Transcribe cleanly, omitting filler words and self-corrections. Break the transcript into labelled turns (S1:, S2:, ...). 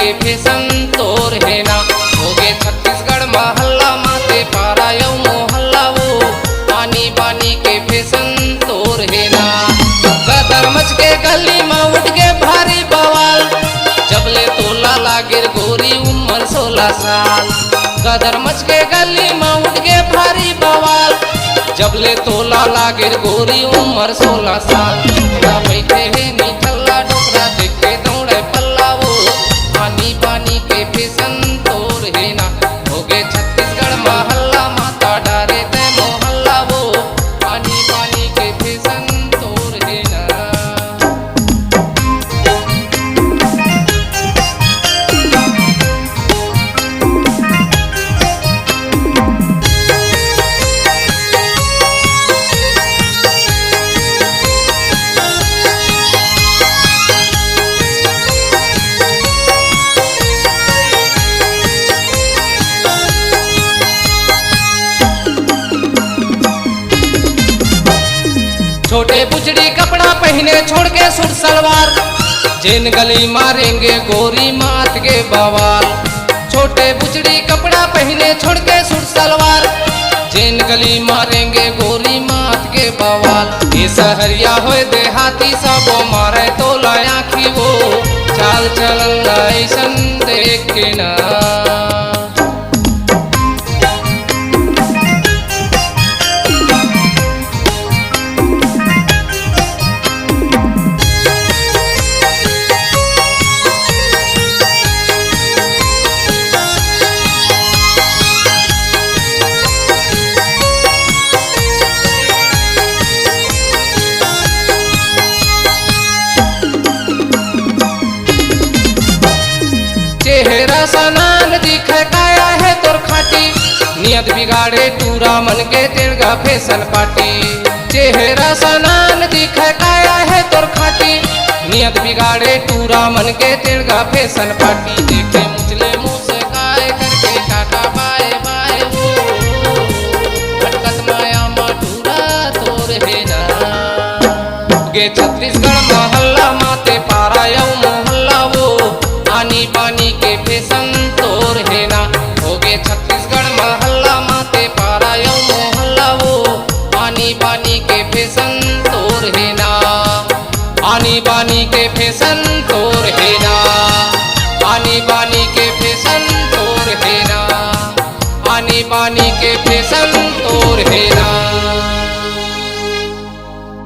S1: के फैशन तोर है ना। हो गे छत्तीसगढ़ महल्ला माते पारा यौ मोहल्ला वो पानी पानी के फैशन तोर है ना। गदर मच के गली में उठ के भारी बवाल जबले तोला लागिर गोरी उम्र 16 साल। गदर मच के गली में उठ के भारी बवाल जबले तोला लागिर गोरी उम्र 16 साल। बैठे है निठल्ला डोकरा देख के दौड़े पल्ला वो पानी पानी के फैशन तोर है ना। हो गे छत्तीसगढ़ महल्ला माता डारे ते मोहल्ला वो पानी पानी के फैशन तोर है ना। छोटे बुचड़ी कपड़ा पहने छोड़ के सूट सलवार जिन गली मारेंगे गोरी मात के बवाल। छोटे बुचड़ी कपड़ा पहने छोड़ के सूट सलवार जिन गली मारेंगे गोरी मात के बवाल। ये सहरिया होए देहाती सबो मारे तो लाखी वो चाल चलन ऐसन देख के ना। चेहरा सनान दिखे काया है तोर खाटी नियत बिगाड़े टूरा मन के तिरगा फैशन पाटी। चेहरा सनान दिखे काया है तोर खाटी नियत बिगाड़े टूरा मन के तिरगा फैशन पाटी। देखे मुचले मुँह से काय करके टाटा बाय बाय वो भटकत माया मटूरा तोर है ना। गे छत्तीसगढ़ महल्ला माते पारा यौ मोहल्ला वो पानी पानी के फैशन तोर है ना। हो गे छत्तीसगढ़ महल्ला माते पारा यौ मोहल्ला वो पानी पानी के फैशन तोर है ना। पानी पानी के फैशन तोर है ना। पानी पानी के फैशन तोर है ना। पानी पानी के फैशन तोर है ना।